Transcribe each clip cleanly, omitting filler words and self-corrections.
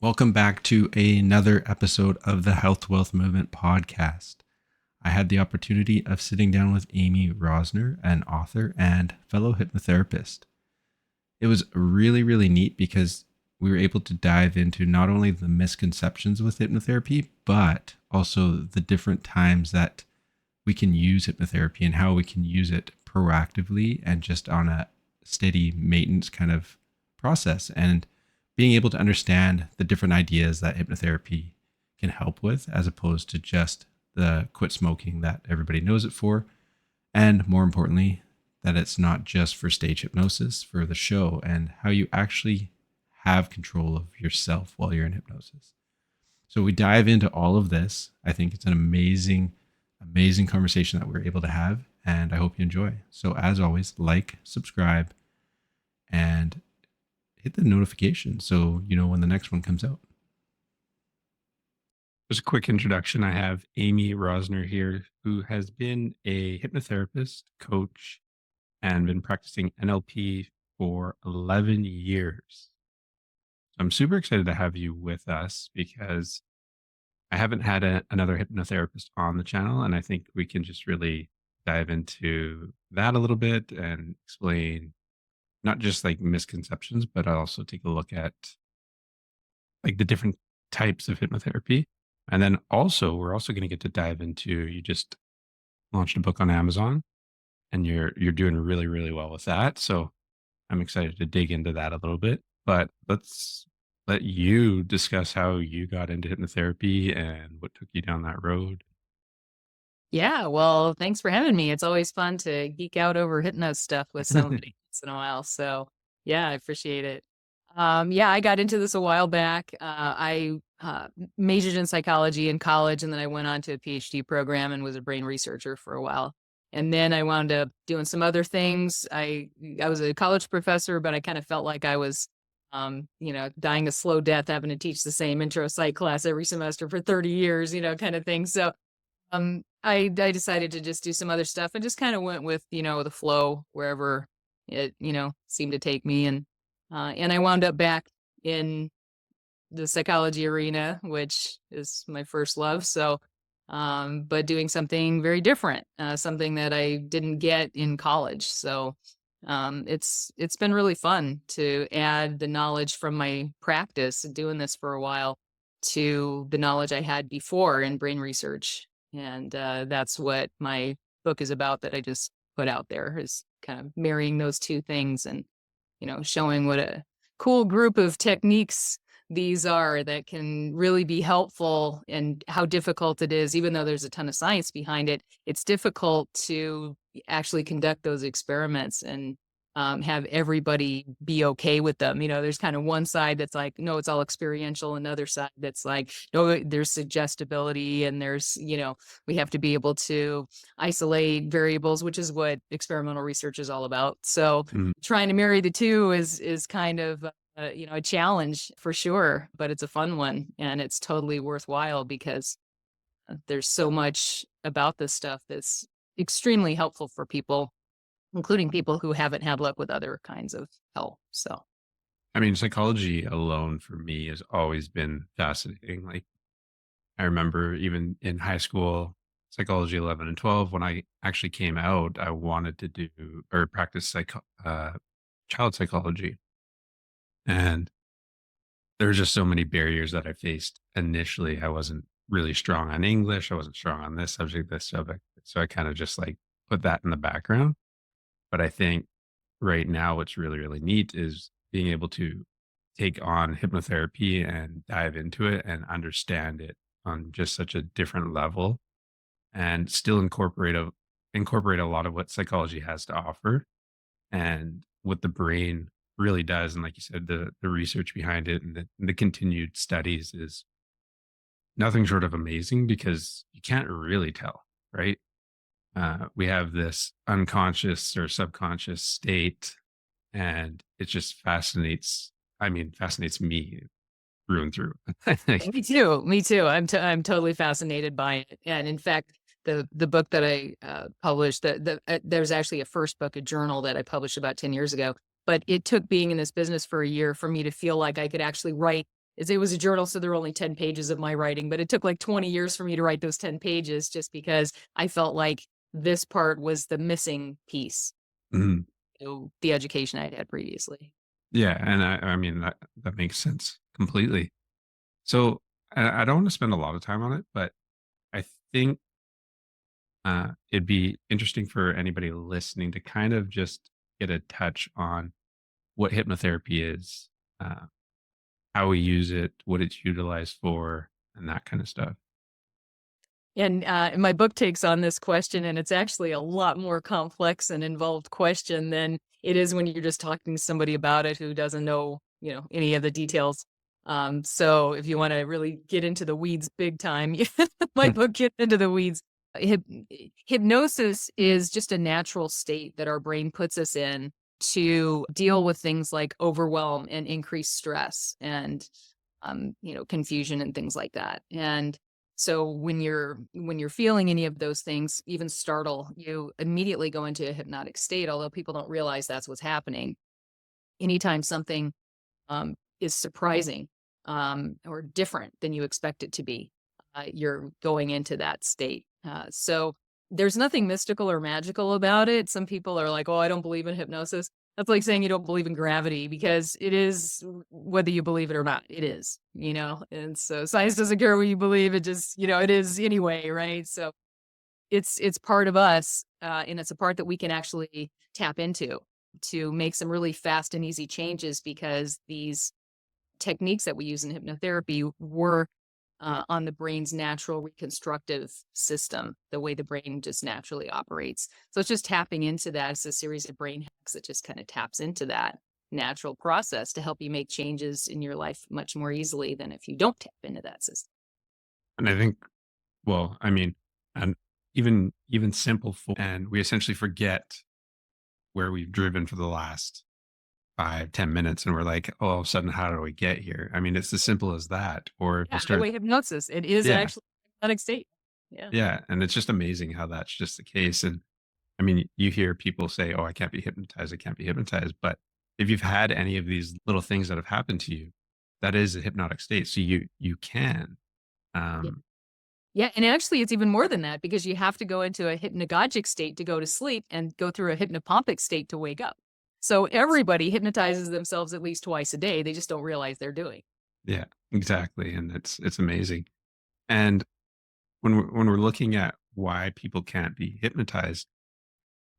Welcome back to another episode of the Health Wealth Movement podcast. I had the opportunity of sitting down with Amy Rosner, an author and fellow hypnotherapist. It was really, really neat because we were able to dive into not only the misconceptions with hypnotherapy, but also the different times that we can use hypnotherapy and how we can use it proactively and just on a steady maintenance kind of process. And being able to understand the different ideas that hypnotherapy can help with, as opposed to just the quit smoking that everybody knows it for. And more importantly, that it's not just for stage hypnosis, for the show, and how you actually have control of yourself while you're in hypnosis. So we dive into all of this. I think it's an amazing, amazing conversation that we're able to have, and I hope you enjoy. So as always, like, subscribe, and hit the notification so you know when the next one comes out. Just a quick introduction. I have Amy Rosner here, who has been a hypnotherapist, coach, and been practicing NLP for 11 years. I'm super excited to have you with us because I haven't had another hypnotherapist on the channel, and I think we can just really dive into that a little bit and explain not just like misconceptions, but I also take a look at like the different types of hypnotherapy. And then also, we're also going to get to dive into, you just launched a book on Amazon and you're doing really, really well with that. So I'm excited to dig into that a little bit. But let's let you discuss how you got into hypnotherapy and what took you down that road. Yeah, well, thanks for having me. It's always fun to geek out over hypno stuff with somebody once in a while. So, yeah, I appreciate it. Yeah, I got into this a while back. I majored in psychology in college, and then I went on to a PhD program and was a brain researcher for a while. And then I wound up doing some other things. I was a college professor, but I kind of felt like I was, dying a slow death, having to teach the same intro psych class every semester for 30 years, kind of thing. So I decided to just do some other stuff and just kind of went with, the flow wherever it, seemed to take me. And I wound up back in the psychology arena, which is my first love. So, but doing something very different, something that I didn't get in college. So, it's been really fun to add the knowledge from my practice doing this for a while to the knowledge I had before in brain research. And that's what my book is about that I just put out there is kind of marrying those two things and, showing what a cool group of techniques these are that can really be helpful and how difficult it is, even though there's a ton of science behind it, it's difficult to actually conduct those experiments and have everybody be okay with them. There's kind of one side that's like, no, it's all experiential. Another side that's like, no, there's suggestibility and there's, we have to be able to isolate variables, which is what experimental research is all about. So Mm. trying to marry the two is kind of a challenge for sure, but it's a fun one and it's totally worthwhile because there's so much about this stuff that's extremely helpful for people, including people who haven't had luck with other kinds of help. So, I mean, psychology alone for me has always been fascinating. Like, I remember even in high school, psychology 11 and 12, when I actually came out, I wanted to do or practice child psychology. And there were just so many barriers that I faced initially. I wasn't really strong on English. I wasn't strong on this subject, this subject. So I kind of just like put that in the background. But I think right now, what's really, really neat is being able to take on hypnotherapy and dive into it and understand it on just such a different level and still incorporate a lot of what psychology has to offer and what the brain really does. And like you said, the research behind it and the continued studies is nothing short of amazing because you can't really tell, right? We have this unconscious or subconscious state, and it just fascinates me through and through. Like, me too. Me too. I'm totally fascinated by it. And in fact, the book that I published, there's actually a first book, a journal that I published about 10 years ago. But it took being in this business for a year for me to feel like I could actually write it was a journal, so there were only 10 pages of my writing, but it took like 20 years for me to write those 10 pages just because I felt like this part was the missing piece Mhm. to the education I'd had previously. Yeah, and I mean, that makes sense completely. So, I don't wanna spend a lot of time on it, but I think, it'd be interesting for anybody listening to kind of just get a touch on what hypnotherapy is, uh, how we use it, what it's utilized for, and that kinda stuff. And my book takes on this question, and it's actually a lot more complex and involved question than it is when you're just talking to somebody about it who doesn't know, any of the details. So if you want to really get into the weeds big time, my book gets into the weeds. Hypnosis is just a natural state that our brain puts us in to deal with things like overwhelm and increased stress and confusion and things like that. And so when you're feeling any of those things, even startle, you immediately go into a hypnotic state, although people don't realize that's what's happening. Anytime something is surprising or different than you expect it to be, you're going into that state. So there's nothing mystical or magical about it. Some people are like, "Oh, I don't believe in hypnosis." That's like saying you don't believe in gravity because it is, whether you believe it or not, it is, And so science doesn't care what you believe; it just, it is anyway, right? So it's part of us, and it's a part that we can actually tap into to make some really fast and easy changes because these techniques that we use in hypnotherapy work on the brain's natural reconstructive system, the way the brain just naturally operates. So it's just tapping into that. It's a series of brain hacks that just kind of taps into that natural process to help you make changes in your life much more easily than if you don't tap into that system. And I think, well, I mean, and even simple and we essentially forget where we've driven for the last 5, 10 minutes, and we're like, "Oh, all of a sudden, how do we get here?" I mean, it's as simple as that. Or if you Yeah, start, highway hypnosis. It is yeah, actually a hypnotic state. Yeah. yeah, and it's just amazing how that's just the case. And I mean, you hear people say, "Oh, I can't be hypnotized. I can't be hypnotized." But if you've had any of these little things that have happened to you, that is a hypnotic state. So you can. Yeah. Um, Yeah, and actually it's even more than that because you have to go into a hypnagogic state to go to sleep and go through a hypnopompic state to wake up. So everybody hypnotizes themselves at least twice a day. They just don't realize they're doing. yeah, exactly, and it's amazing. And when we're looking at why people can't be hypnotized,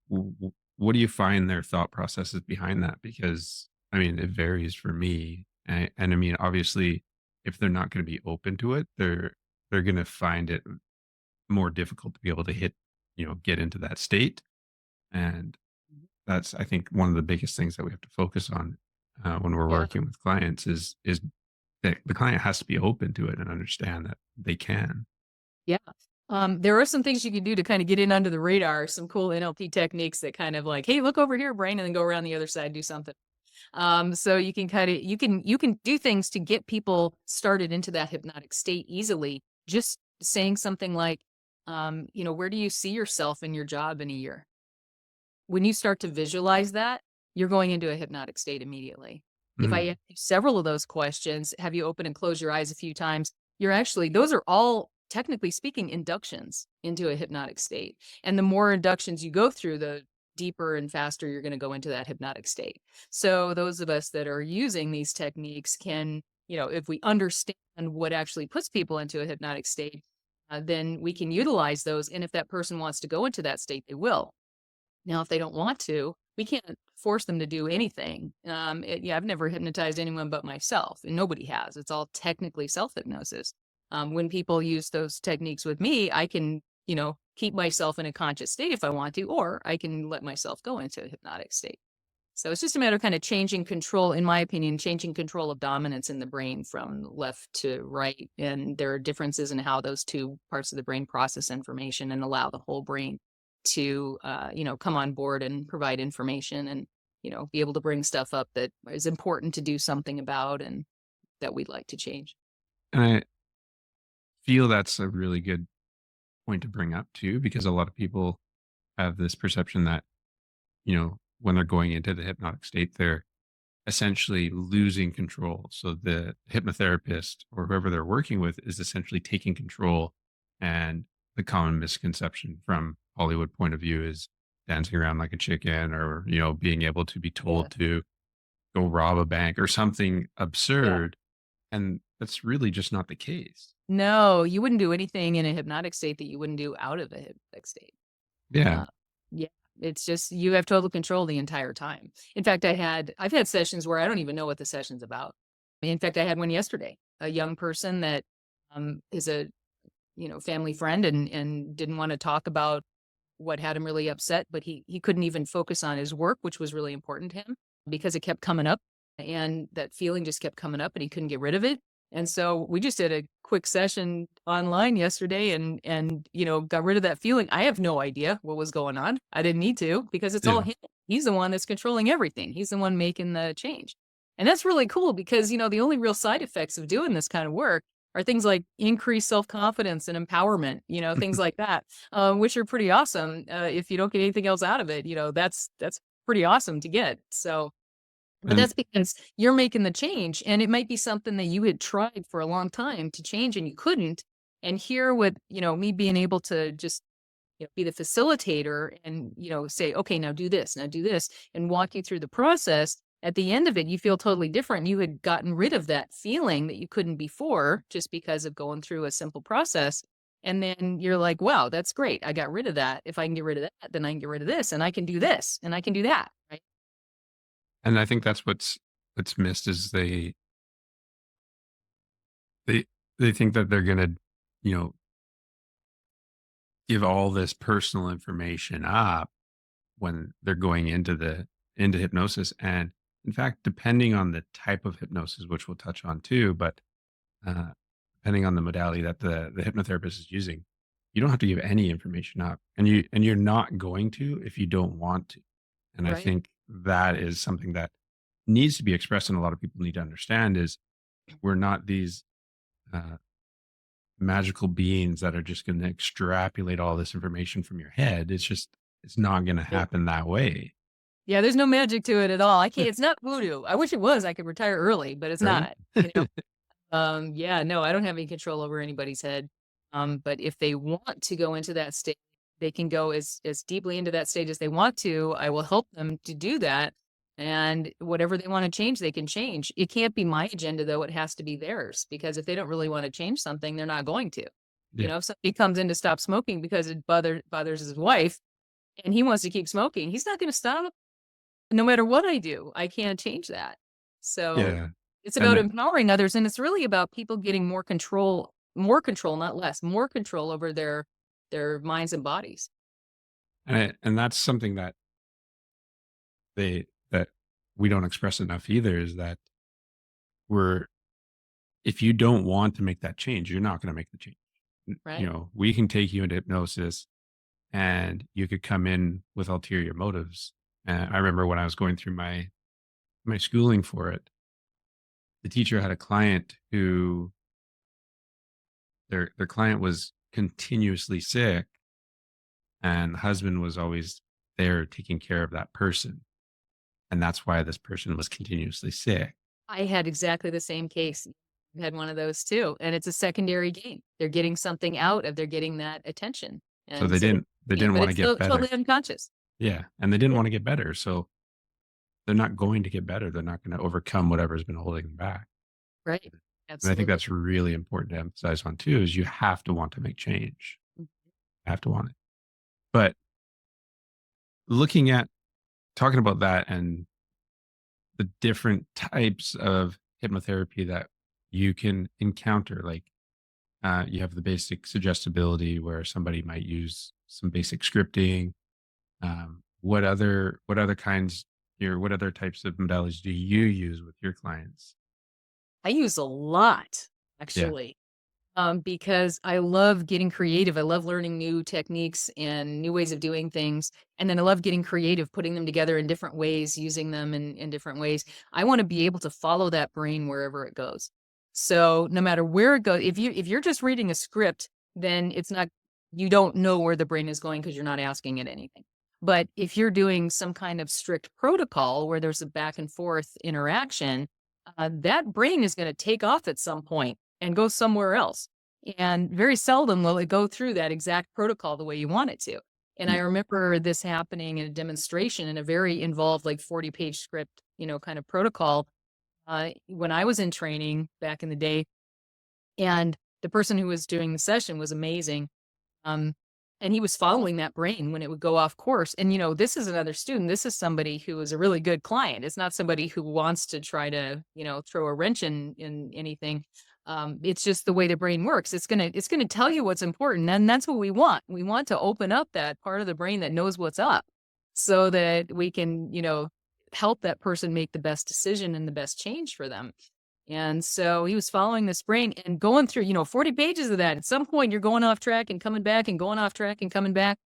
what do you find their thought processes behind that? Because I mean, it varies for me, and I mean, obviously, if they're not going to be open to it, they're going to find it more difficult to be able to get into that state. And Mhm. that's, I think, one of the biggest things that we have to focus on when we're Yeah. working with clients is that the client has to be open to it and understand that they can. Yeah. There are some things you can do to kind of get in under the radar, some cool NLP techniques that kind of like, hey, look over here, brain, and then go around the other side, do something. So you can kind of you can do things to get people started into that hypnotic state easily. Just saying something like, where do you see yourself in your job in a year? When you start to visualize that, you're going into a hypnotic state immediately. If I Mhm. ask you several of those questions, have you open and close your eyes a few times? You're actually, those are all technically speaking inductions into a hypnotic state. And the more inductions you go through, the deeper and faster you're going to go into that hypnotic state. So those of us that are using these techniques can, if we understand what actually puts people into a hypnotic state, then we can utilize those. And if that person wants to go into that state, they will. Now, if they don't want to, we can't force them to do anything. Yeah, I've never hypnotized anyone but myself, and nobody has. It's all technically self hypnosis. When people use those techniques with me, I can, keep myself in a conscious state if I want to, or I can let myself go into a hypnotic state. So it's just a matter of kind of changing control, in my opinion, changing control of dominance in the brain from left to right. And there are differences in how those two parts of the brain process information and allow the whole brain to, come on board and provide information and, be able to bring stuff up that is important to do something about and that we'd like to change. And I feel that's a really good point to bring up too, because a lot of people have this perception that when they're going into the hypnotic state, essentially losing control. So the hypnotherapist or whoever they're working with is essentially taking control. And the common misconception from Hollywood point of view is dancing around like a chicken, or, being able to be Yeah. told to go rob a bank or something Yeah. absurd. And that's really just not the case. No, you wouldn't do anything in a hypnotic state that you wouldn't do out of a hypnotic state. Yeah. Uh, yeah, it's just you have total control the entire time. In fact, I've had sessions where I don't even know what the session's about. In fact, I had one yesterday. A young person that is a family friend and didn't want to talk about what had him really upset, but he couldn't even focus on his work, which was really important to him because it kept coming up and that feeling just kept coming up and he couldn't get rid of it. And so we just did a quick session online yesterday and got rid of that feeling. I have no idea what was going on. I didn't need to because it's all Yeah. him. He's the one that's controlling everything. He's the one making the change. And that's really cool because the only real side effects of doing this kind of work are things like increased self-confidence and empowerment, things like that, which are pretty awesome. If you don't get anything else out of it, that's pretty awesome to get. So, but And that's because you're making the change, and it might be something that you had tried for a long time to change and you couldn't. And here, with me being able to just be the facilitator and, say, okay, now do this, and walk you through the process. At the end of it, you feel totally different. You had gotten rid of that feeling that you couldn't before just because of going through a simple process. And then you're like, wow, that's great. I got rid of that. If I can get rid of that, then I can get rid of this and I can do this and I can do that. Right. and I think that's what's missed is they they think that they're gonna, you know, give all this personal information up when they're going into hypnosis. And in fact, depending on the type of hypnosis, which we'll touch on too, but uh, depending on the modality that the hypnotherapist is using, you don't have to give any information up, and you're not going to if you don't want to. And I Right. think that is something that needs to be expressed, and a lot of people need to understand is we're not these uh, magical beings that are just going to extrapolate all this information from your head. It's not going to Right. happen that way. Yeah. There's no magic to it at all. I can't, it's not voodoo. I wish it was. I could retire early, but it's Right. not. Yeah, no, I don't have any control over anybody's head. But if they want to go into that state, they can go as deeply into that state as they want to. I will help them to do that. And whatever they want to change, they can change. It can't be my agenda though. It has to be theirs because if they don't really want to change something, they're not going to. Yeah. If somebody comes in to stop smoking because it bothers his wife and he wants to keep smoking, he's not going to stop no matter what I do. I can't change that. So Yeah. it's And about empowering others, and it's really about people getting more control, not less, more control over their minds and bodies. and that's something that we don't express enough either, is that we're if you don't want to make that change, you're not going to make the change. Right? We can take you into hypnosis and you could come in with ulterior motives. And I remember when I was going through my schooling for it, the teacher had a client who their client was continuously sick, and the husband was always there taking care of that person. And that's why this person was continuously sick. I had exactly the same case. I had one of those too, and it's a secondary gain. They're getting something out of they're getting that attention, So and they so they're didn't they doing it, didn't but want to it's get still better. totally unconscious. Yeah. And they didn't Yeah, want to get better. So they're not going to get better. They're not going to overcome whatever's been holding them back. right. And I think Absolutely. that's really important to emphasize on too, is you have to want to make change. Mm, You have to want it. But looking at talking about that and the different types of hypnotherapy that you can encounter, like you have the basic suggestibility where somebody might use some basic scripting. What other types of modalities do you use with your clients? I use a lot, Yeah. actually. Because I love getting creative. I love learning new techniques and new ways of doing things. And then I love getting creative, putting them together in different ways, using them in different ways. I want to be able to follow that brain wherever it goes. So no matter where it goes, if you're just reading a script, then it's not you don't know where the brain is going because you're not asking it anything. But if you're doing some kind of strict protocol where there's a back and forth interaction, that brain is going to take off at some point and go somewhere else. And very seldom will it go through that exact protocol the way you want it to. And I Mm. remember this happening in a demonstration in a very involved, like 40-page script, kind of protocol when I was in training back in the day. And the person who was doing the session was amazing. Um, and he was following that brain when it would go off course. And, this is another student. This is somebody who is a really good client. It's not somebody who wants to try to, throw a wrench in anything. It's just the way the brain works. It's gonna tell you what's important. And that's what we want. We want to open up that part of the brain that knows what's up so that we can, help that person make the best decision and the best change for them. And so he was following this brain and going through, 40 pages of that. At some point, you're going off track and coming back and going off track and coming back.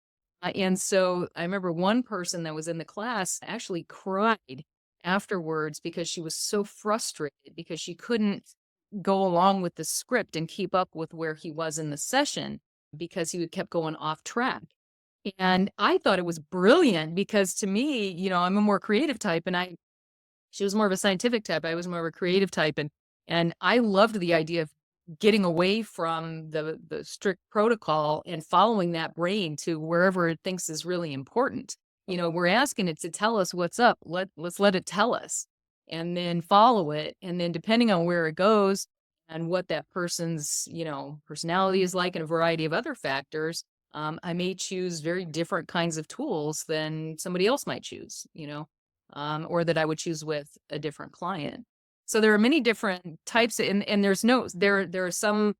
And so I remember one person that was in the class actually cried afterwards because she was so frustrated because she couldn't go along with the script and keep up with where he was in the session because he kept going off track. And I thought it was brilliant because to me, I'm a more creative type and she was more of a scientific type. I was more of a creative type, and I loved the idea of getting away from the strict protocol and following that brain to wherever it thinks is really important. We're asking it to tell us what's up. Let's let it tell us, and then follow it. And then depending on where it goes and what that person's personality is like, and a variety of other factors, I may choose very different kinds of tools than somebody else might choose. Or that I would choose with a different client. So there are many different types, and there are some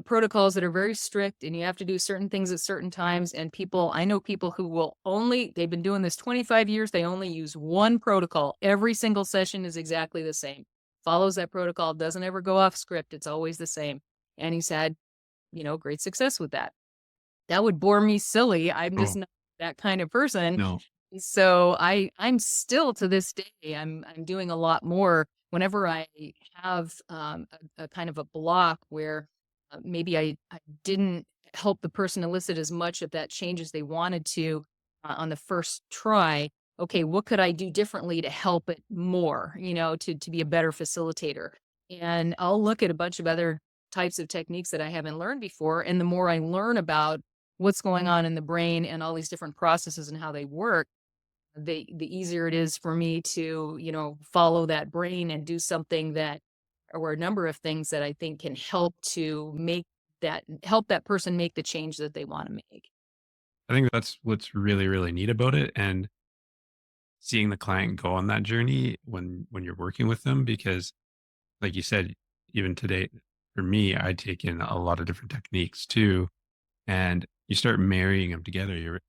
protocols that are very strict, and you have to do certain things at certain times. And I know people who they've been doing this 25 years. They only use one protocol. Every single session is exactly the same. Follows that protocol, doesn't ever go off script. It's always the same. And he's had, great success with that. That would bore me silly. I'm just Oh, not that kind of person. no. So I'm still to this day, I'm doing a lot more whenever I have a kind of a block where maybe I didn't help the person elicit as much of that change as they wanted to on the first try. Okay, what could I do differently to help it more, to be a better facilitator? And I'll look at a bunch of other types of techniques that I haven't learned before. And the more I learn about what's going on in the brain and all these different processes and how they work, the easier it is for me to, follow that brain and do something that or a number of things that I think can help that person make the change that they want to make. I think that's what's really, really neat about it. And seeing the client go on that journey when you're working with them, because like you said, even today, for me, I take in a lot of different techniques too. And you start marrying them together.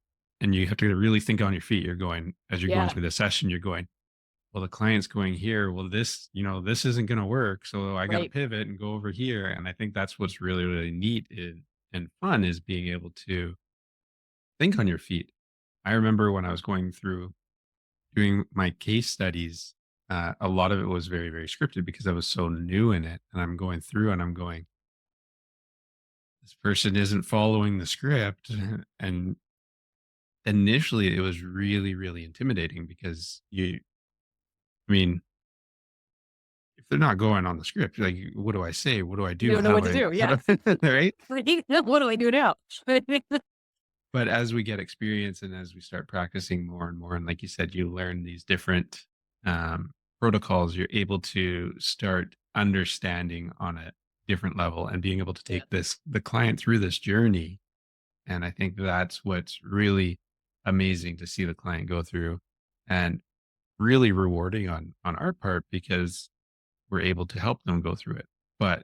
And you have to really think on your feet. You're going, as you're going Yeah, through the session, you're going, well, the client's going here. Well, this isn't going to work. So I got to right. pivot and go over here. And I think that's what's really, really neat and fun is being able to think on your feet. I remember when I was going through doing my case studies, a lot of it was very, very scripted because I was so new in it. And I'm going through and I'm going, this person isn't following the script. And initially it was really, really intimidating because I mean, if they're not going on the script, like, what do I say? What do I You do? don't know How what do to I, do. how Yeah. do right? What do I do now? But as we get experience and as we start practicing more and more, and like you said, you learn these different protocols, you're able to start understanding on a different level and being able to Yeah. take the client through this journey. And I think that's what's really amazing to see the client go through and really rewarding on our part because we're able to help them go through it. But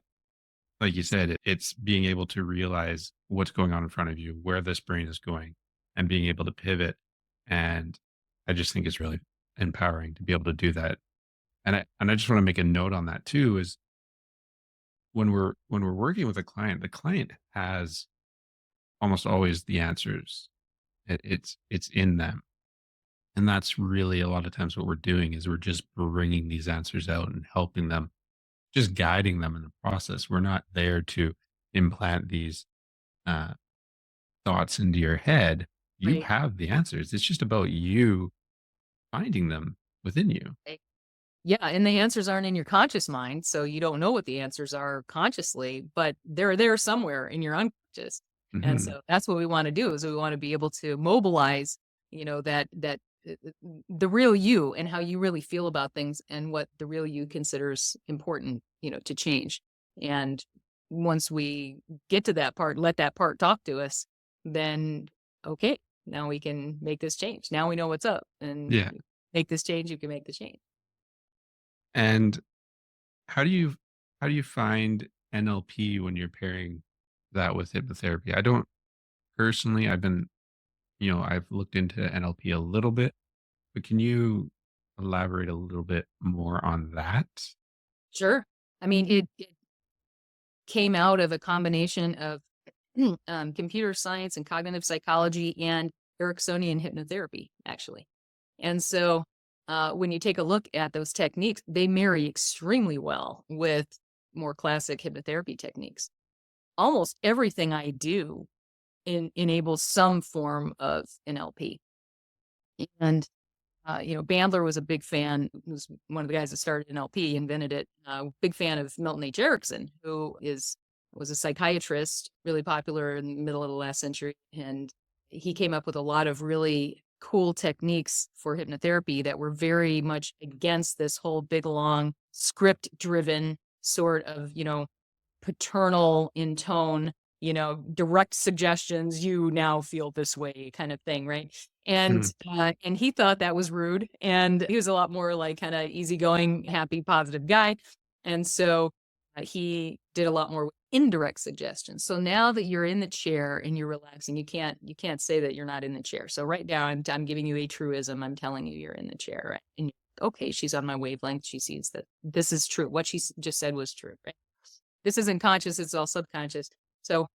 like you said, it's being able to realize what's going on in front of you, where this brain is going, and being able to pivot. And I just think it's really empowering to be able to do that. And I just want to make a note on that too, is when we're working with a client, the client has almost always the answers. It's in them. And that's really a lot of times what we're doing is we're just bringing these answers out and helping them, just guiding them in the process. We're not there to implant these uh, thoughts into your head. you Right. have the answers. It's just about you finding them within you. Right. Yeah, and the answers aren't in your conscious mind, so you don't know what the answers are consciously, but they're there somewhere in your unconscious. And Mhm. so that's what we want to do is we want to be able to mobilize, the real you and how you really feel about things and what the real you considers important, to change. And once we get to that part, let that part talk to us, then okay, now we can make this change. Now we know what's up and Yeah. make this change, you can make the change. And how do you find NLP when you're pairing that with hypnotherapy? I don't personally. I've looked into NLP a little bit, but can you elaborate a little bit more on that? Sure. I mean, it came out of a combination of computer science and cognitive psychology and Ericksonian hypnotherapy, actually. And so when you take a look at those techniques, they marry extremely well with more classic hypnotherapy techniques. Almost everything I do enables some form of NLP. And Bandler was a big fan, who's one of the guys that started NLP, invented it. Big fan of Milton H. Erickson, who was a psychiatrist, really popular in the middle of the last century. And he came up with a lot of really cool techniques for hypnotherapy that were very much against this whole big, long, script driven sort of, paternal in tone, direct suggestions, you now feel this way kind of thing, right? Mhm. And he thought that was rude, and he was a lot more like kind of easygoing, happy, positive guy. And so he did a lot more with indirect suggestions. So now that you're in the chair and you're relaxing, you can't say that you're not in the chair. So right now I'm giving you a truism. I'm telling you you're in the chair, right? And okay, she's on my wavelength. She sees that this is true. What she just said was true, right? This isn't conscious, it's all subconscious. So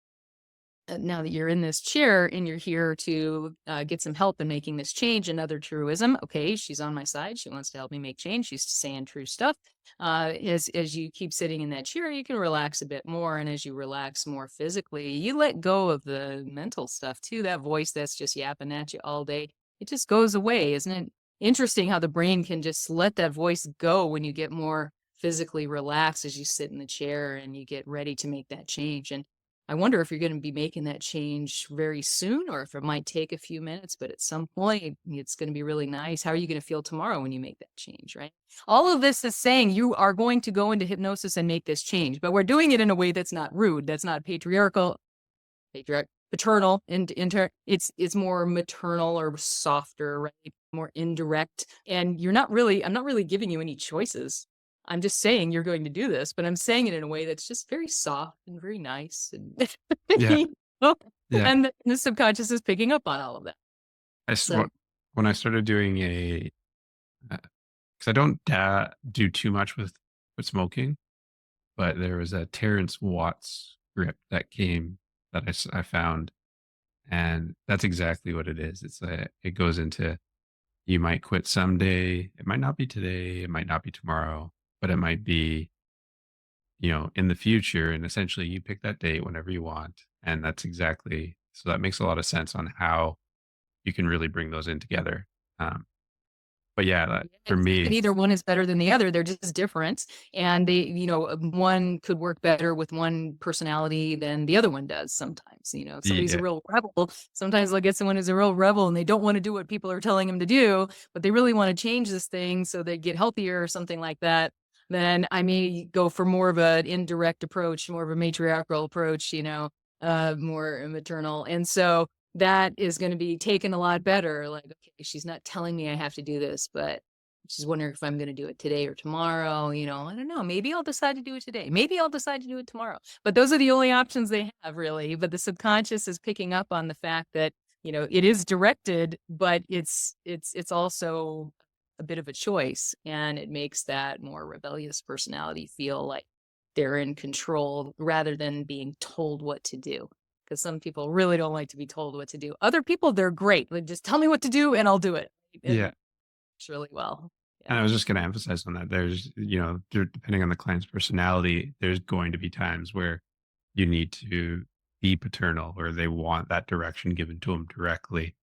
now that you're in this chair and you're here to get some help in making this change, another truism. Okay, she's on my side. She wants to help me make change. She's saying true stuff. As you keep sitting in that chair, you can relax a bit more, and as you relax more physically, you let go of the mental stuff too. That voice that's just yapping at you all day, it just goes away. Isn't it interesting how the brain can just let that voice go when you get more physically relaxed as you sit in the chair and you get ready to make that change? And I wonder if you're gonna be making that change very soon or if it might take a few minutes, but at some point, it's gonna be really nice. How are you gonna feel tomorrow when you make that change, right? All of this is saying you are going to go into hypnosis and make this change, but we're doing it in a way that's not rude, that's not paternal, and it's more maternal or softer, right? More indirect. And I'm not really giving you any choices. I'm just saying you're going to do this, but I'm saying it in a way that's just very soft and very nice and Yeah. you know, Yeah. and the subconscious is picking up on all of that. I s- So wh- when I started doing because I don't do too much with smoking, but there was a Terrence Watts script that came that I found, and that's exactly what it is. It goes into, you might quit someday. It might not be today. It might not be tomorrow, but it might be, in the future. And essentially, you pick that date whenever you want, and that's exactly, so that makes a lot of sense on how you can really bring those in together. Um, but yeah, yeah, for it's not that me, either one is better than the other. They're just different. And one could work better with one personality than the other one does sometimes. If somebody's a yeah, real rebel, sometimes they'll get someone who's a real rebel and they don't want to do what people are telling them to do, but they really want to change this thing so they get healthier or something like that. Then I may go for more of an indirect approach, more of a matriarchal approach, more maternal. And so that is gonna be taken a lot better, like, "Okay, she's not telling me I have to do this, but she's wondering if I'm gonna do it today or tomorrow," I don't know, maybe I'll decide to do it today, maybe I'll decide to do it tomorrow, but those are the only options they have really, but the subconscious is picking up on the fact that, it is directed, but it's also a bit of a choice, and it makes that more rebellious personality feel like they're in control rather than being told what to do. Because some people really don't like to be told what to do. Other people, they're great. Like, just tell me what to do and I'll do it. And yeah. it works really well. And Yeah. I was just going to emphasize on that. There's, depending on the client's personality, there's going to be times where you need to be paternal, or they want that direction given to them directly.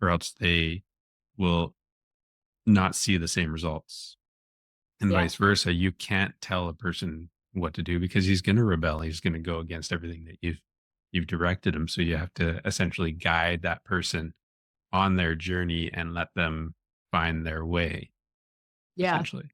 or else they will not see the same results. And Yeah. vice versa. You can't tell a person what to do because he's going to rebel. He's going to go against everything that you've directed him. So you have to essentially guide that person on their journey and let them find their way, Yeah. essentially.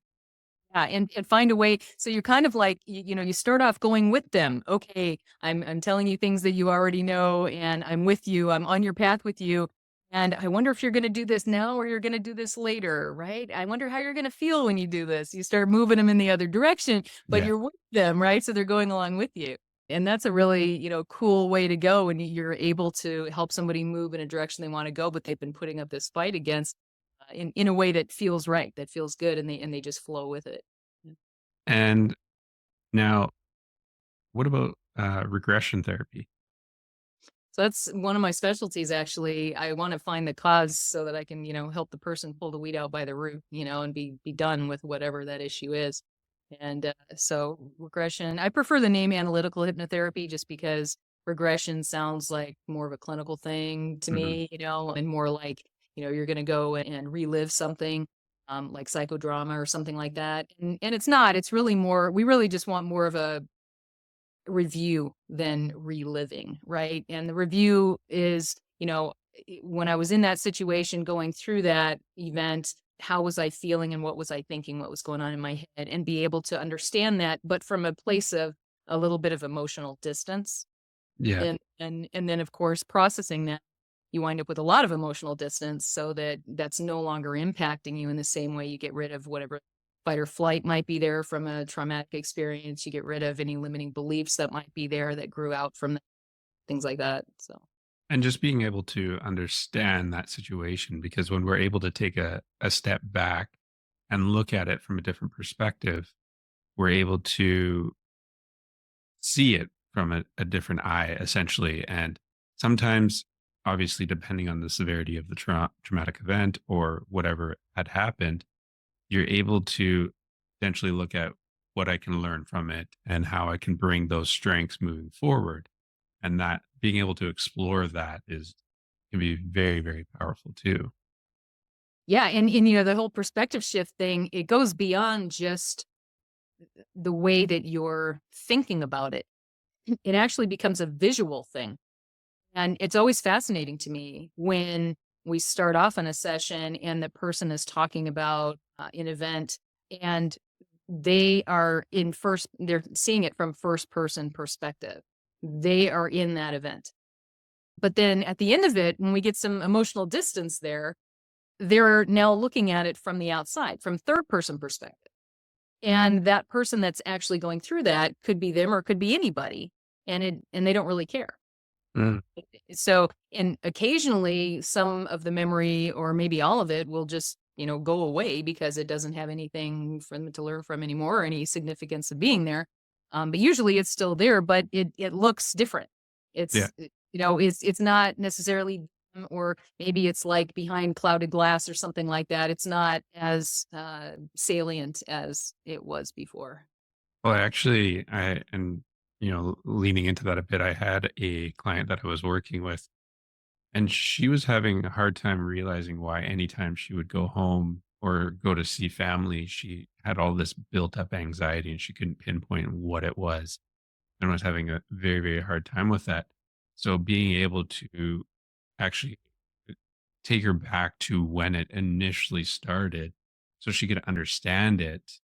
Yeah, and find a way so you're kind of like, you start off going with them. "Okay, I'm telling you things that you already know, and I'm with you, I'm on your path with you, and I wonder if you're gonna do this now or you're gonna do this later, right? I wonder how you're gonna feel when you do this." You start moving them in the other direction, but Yeah. you're with them, right? So they're going along with you. And that's a really, cool way to go when you're able to help somebody move in a direction they wanna go, but they've been putting up this fight against, in a way that feels right, that feels good, and they just flow with it. Yeah. And now, what about regression therapy? So that's one of my specialties, actually. I want to find the cause so that I can, help the person pull the weed out by the root, and be done with whatever that issue is. And so regression, I prefer the name analytical hypnotherapy just because regression sounds like more of a clinical thing to Mhm. me, and more like, you're going to go and relive something. Like psychodrama or something like that. And it's not, it's really more, we really just want more of a review than reliving, right? And the review is, when I was in that situation going through that event, how was I feeling and what was I thinking, what was going on in my head, and be able to understand that, but from a place of a little bit of emotional distance. Yeah. And then of course processing that, you wind up with a lot of emotional distance so that that's no longer impacting you in the same way. You get rid of whatever fight or flight might be there from a traumatic experience. You get rid of any limiting beliefs that might be there that grew out from things like that. So And just being able to understand that situation, because when we're able to take a step back and look at it from a different perspective, we're able to see it from a different eye, essentially. And sometimes, obviously, depending on the severity of the traumatic event or whatever had happened, you're able to potentially look at what I can learn from it and how I can bring those strengths moving forward. And that being able to explore that is can be very, very powerful too. yeah, and the whole perspective shift thing, it goes beyond just the way that you're thinking about it. It actually becomes a visual thing. And it's always fascinating to me when we start off in a session and the person is talking about an event and they're seeing it from first person perspective. They are in that event. But then at the end of it, when we get some emotional distance there, they're now looking at it from the outside, from third person perspective. And that person that's actually going through that could be them or it could be anybody. And they don't really care. Mm, So, and occasionally some of the memory or maybe all of it will just, go away because it doesn't have anything for them to learn from anymore or any significance of being there. But usually it's still there, but it looks different. yeah. It's not necessarily or maybe it's like behind clouded glass or something like that. It's not as salient as it was before. Well, actually, leaning into that a bit, I had a client that I was working with, and she was having a hard time realizing why anytime she would go home or go to see family, she had all this built up anxiety and she couldn't pinpoint what it was and was having a very, very hard time with that. So being able to actually take her back to when it initially started so she could understand it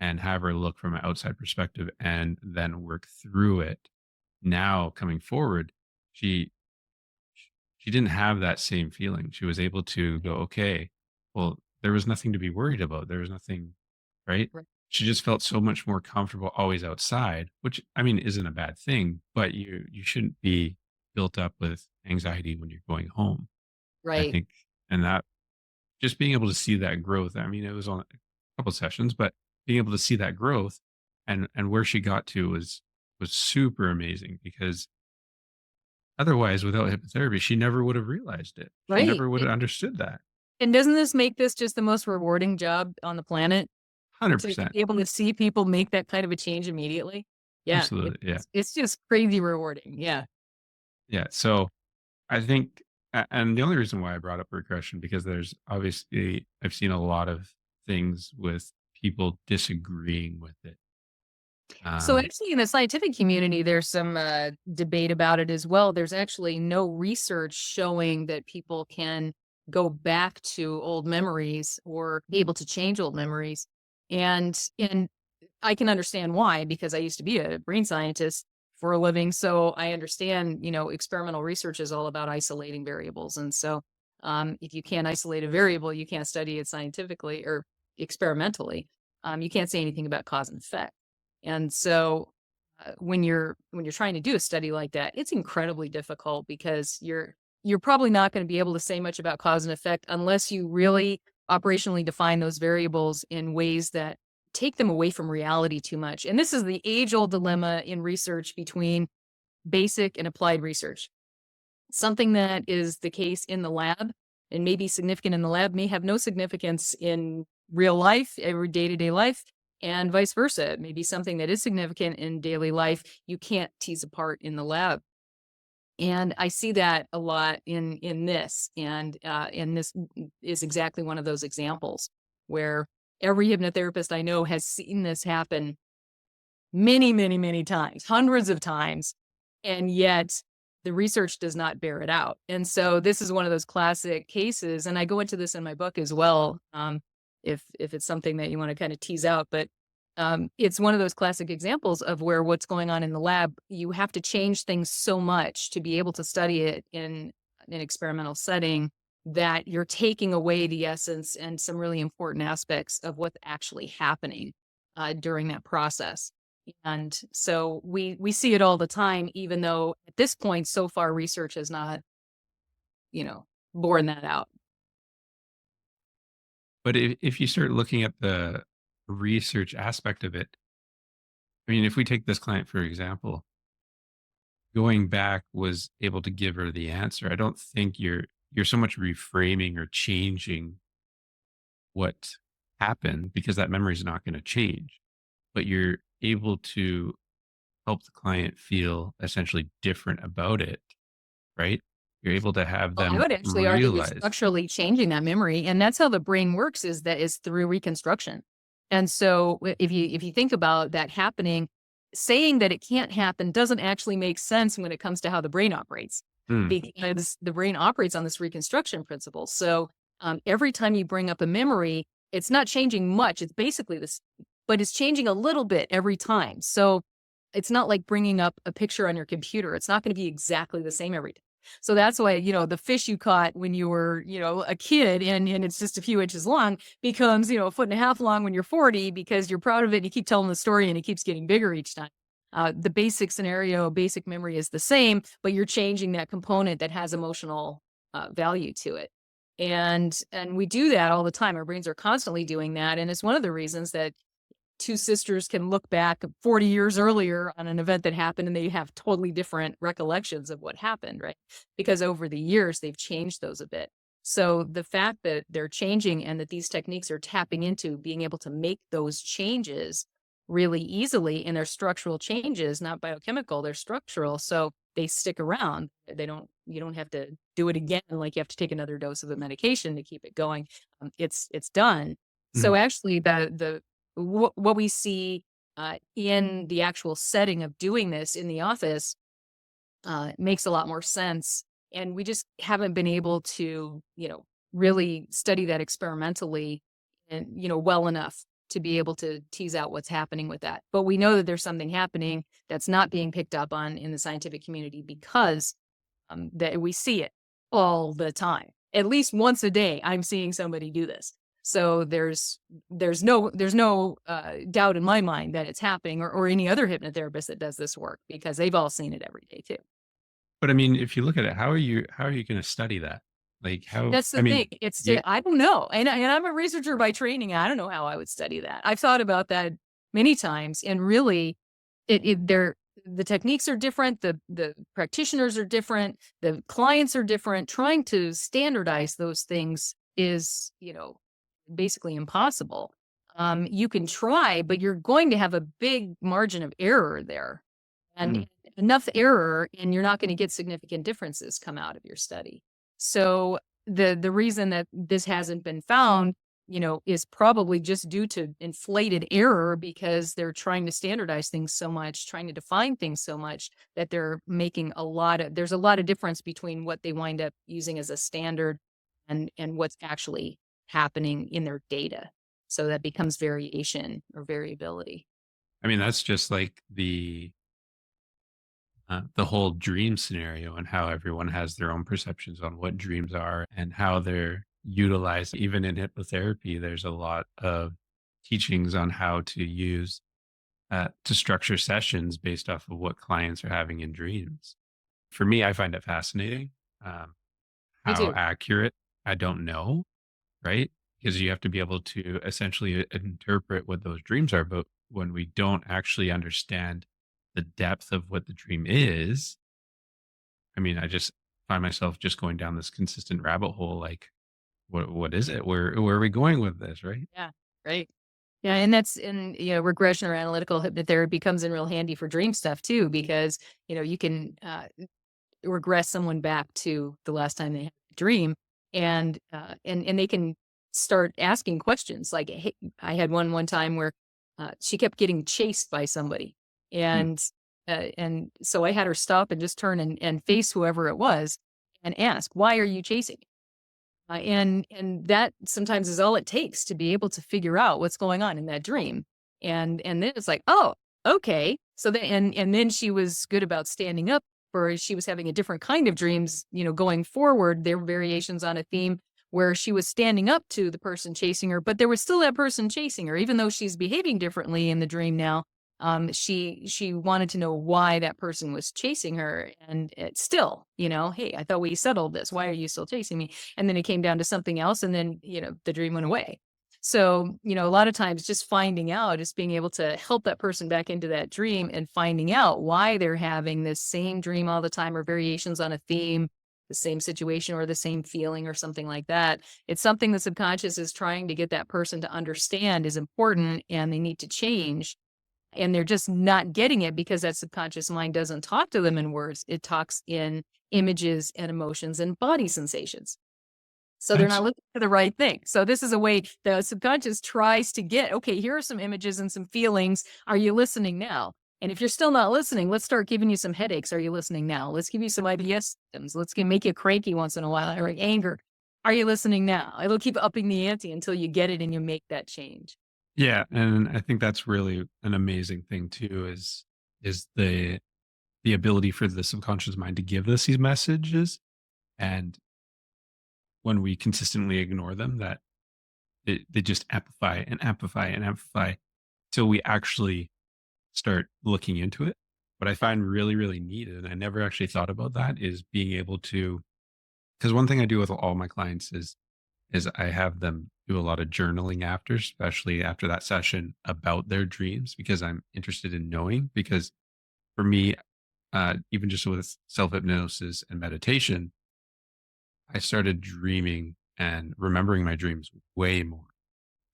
and have her look from an outside perspective and then work through it. Now coming forward, she she didn't have that same feeling. She was able to go, okay, well, there was nothing to be worried about. There was nothing, right? Right. She just felt so much more comfortable always outside, which I mean isn't a bad thing, but you shouldn't be built up with anxiety when you're going home. I Right. think, and that just being able to see that growth. I mean, it was on a couple sessions, but being able to see that growth and where she got to was super amazing because otherwise, without hypnotherapy, she never would have realized it. She Right. never would have understood that. And doesn't this make this just the most rewarding job on the planet to 100%. be able to see people make that kind of a change immediately? Yeah, Absolutely. Yeah. it's just crazy rewarding. Yeah. Yeah. So I think And the only reason why I brought up regression, because there's obviously I've seen a lot of things with people disagreeing with it. So Um, actually in the scientific community, there's some debate about it as well. There's actually no research showing that people can go back to old memories or be able to change old memories. And I can understand why, because I used to be a brain scientist for a living. So I understand, experimental research is all about isolating variables. And so if you can't isolate a variable, you can't study it scientifically or experimentally. You can't say anything about cause and effect. And so when you're trying to do a study like that, it's incredibly difficult because you're probably not going to be able to say much about cause and effect unless you really operationally define those variables in ways that take them away from reality too much. And this is the age-old dilemma in research between basic and applied research. Something that is the case in the lab and may be significant in the lab may have no significance in real life, every day-to-day life, and vice versa. It may be something that is significant in daily life you can't tease apart in the lab. And I see that a lot in this, and this is exactly one of those examples where every hypnotherapist I know has seen this happen many, many, many times, hundreds of times, and yet the research does not bear it out. And so this is one of those classic cases, and I go into this in my book as well, if it's something that you want to kind of tease out. But it's one of those classic examples of where what's going on in the lab, you have to change things so much to be able to study it in an experimental setting that you're taking away the essence and some really important aspects of what's actually happening during that process. And so we see it all the time, even though at this point, so far, research has not, you know, borne that out. but if you start looking at the research aspect of it, I mean, if we take this client for example, going back was able to give her the answer. I don't think you're so much reframing or changing what happened because that memory is not going to change, but you're able to help the client feel essentially different about it, right? You're able to have Well, I them would actually argue you're realize. structurally changing that memory, and that's how the brain works is through reconstruction. And so if you think about that happening, saying that it can't happen doesn't actually make sense when it comes to how the brain operates, Mm, because the brain operates on this reconstruction principle. So every time you bring up a memory, it's not changing much. It's basically this, but it's changing a little bit every time. So it's not like bringing up a picture on your computer. It's not going to be exactly the same every time. So that's why, the fish you caught when you were, a kid and it's just a few inches long becomes, a foot and a half long when you're 40 because you're proud of it and you keep telling the story and it keeps getting bigger each time. The basic scenario, basic memory is the same, but you're changing that component that has emotional value to it. And we do that all the time. Our brains are constantly doing that. And it's one of the reasons that two sisters can look back 40 years earlier on an event that happened and they have totally different recollections of what happened, right? Because over the years, they've changed those a bit. So the fact that they're changing and that these techniques are tapping into being able to make those changes really easily, and they're structural changes, not biochemical, they're structural. So they stick around. You don't have to do it again. Like you have to take another dose of the medication to keep it going. It's done. So mhm. actually what we see in the actual setting of doing this in the office makes a lot more sense. And we just haven't been able to, really study that experimentally and, well enough to be able to tease out what's happening with that. But we know that there's something happening that's not being picked up on in the scientific community because that we see it all the time. At least once a day, I'm seeing somebody do this. So there's no doubt in my mind that it's happening, or any other hypnotherapist that does this work because they've all seen it every day too. But I mean, if you look at it, how are you going to study that? Like how? That's I the mean, thing. It's yeah. I don't know, and I'm a researcher by training. I don't know how I would study that. I've thought about that many times, and really, the techniques are different. The practitioners are different. The clients are different. Trying to standardize those things is, basically impossible. You can try, but you're going to have a big margin of error there, and Mm. enough error, and you're not going to get significant differences come out of your study. So the reason that this hasn't been found, is probably just due to inflated error because they're trying to standardize things so much, trying to define things so much that they're making there's a lot of difference between what they wind up using as a standard and what's actually happening in their data. So that becomes variation or variability. I mean, that's just like the whole dream scenario and how everyone has their own perceptions on what dreams are and how they're utilized. Even in hypnotherapy, there's a lot of teachings on how to structure sessions based off of what clients are having in dreams. For me, I find it fascinating. Um, Me how too. accurate, I don't know, right? Because you have to be able to essentially interpret what those dreams are. But when we don't actually understand the depth of what the dream is, I mean, I just find myself just going down this consistent rabbit hole. Like, what is it? Where are we going with this? Right? Yeah. Right. Yeah, and that's in regression or analytical hypnotherapy comes in real handy for dream stuff too, because you can regress someone back to the last time they had a dream, and they can start asking questions like, hey, I had one time where she kept getting chased by somebody, Hmm. and so I had her stop and just turn and face whoever it was and ask, why are you chasing me? And that sometimes is all it takes to be able to figure out what's going on in that dream. And then it's like, "Oh, okay." So then and then she was good about standing up for she was having a different kind of dreams, going forward. There were variations on a theme where she was standing up to the person chasing her, but there was still that person chasing her, even though she's behaving differently in the dream now. She wanted to know why that person was chasing her, and it's still, hey, I thought we settled this. Why are you still chasing me? And then it came down to something else, and then, the dream went away. So, a lot of times just finding out, just being able to help that person back into that dream and finding out why they're having this same dream all the time or variations on a theme, the same situation or the same feeling or something like that. It's something the subconscious is trying to get that person to understand is important and they need to change. And they're just not getting it because that subconscious mind doesn't talk to them in words. It talks in images and emotions and body sensations. So they're That's not looking for the right thing. So this is a way the subconscious tries to get, okay, here are some images and some feelings. Are you listening now? And if you're still not listening, let's start giving you some headaches. Are you listening now? Let's give you some IBS symptoms. Make you cranky once in a while or anger. Are you listening now? It'll keep upping the ante until you get it and you make that change. yeah, and I think that's really an amazing thing too. Is the ability for the subconscious mind to give us these messages, and when we consistently ignore them, that they just amplify and amplify and amplify till we actually start looking into it. What I find really, really neat, and I never actually thought about that, is being able to, because one thing I do with all my clients is I have them do a lot of journaling after, especially after that session about their dreams, because I'm interested in knowing. Because for me, even just with self hypnosis and meditation, I started dreaming and remembering my dreams way more.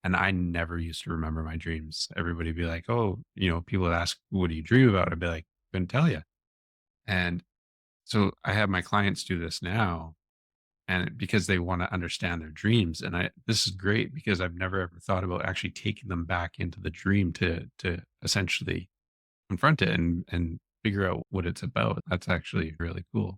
And I never used to remember my dreams. Everybody would be like, oh, people would ask, what do you dream about? I'd be like, couldn't tell you. And so I have my clients do this now, and because they want to understand their dreams. And this is great because I've never ever thought about actually taking them back into the dream to essentially confront it and figure out what it's about. That's actually really cool.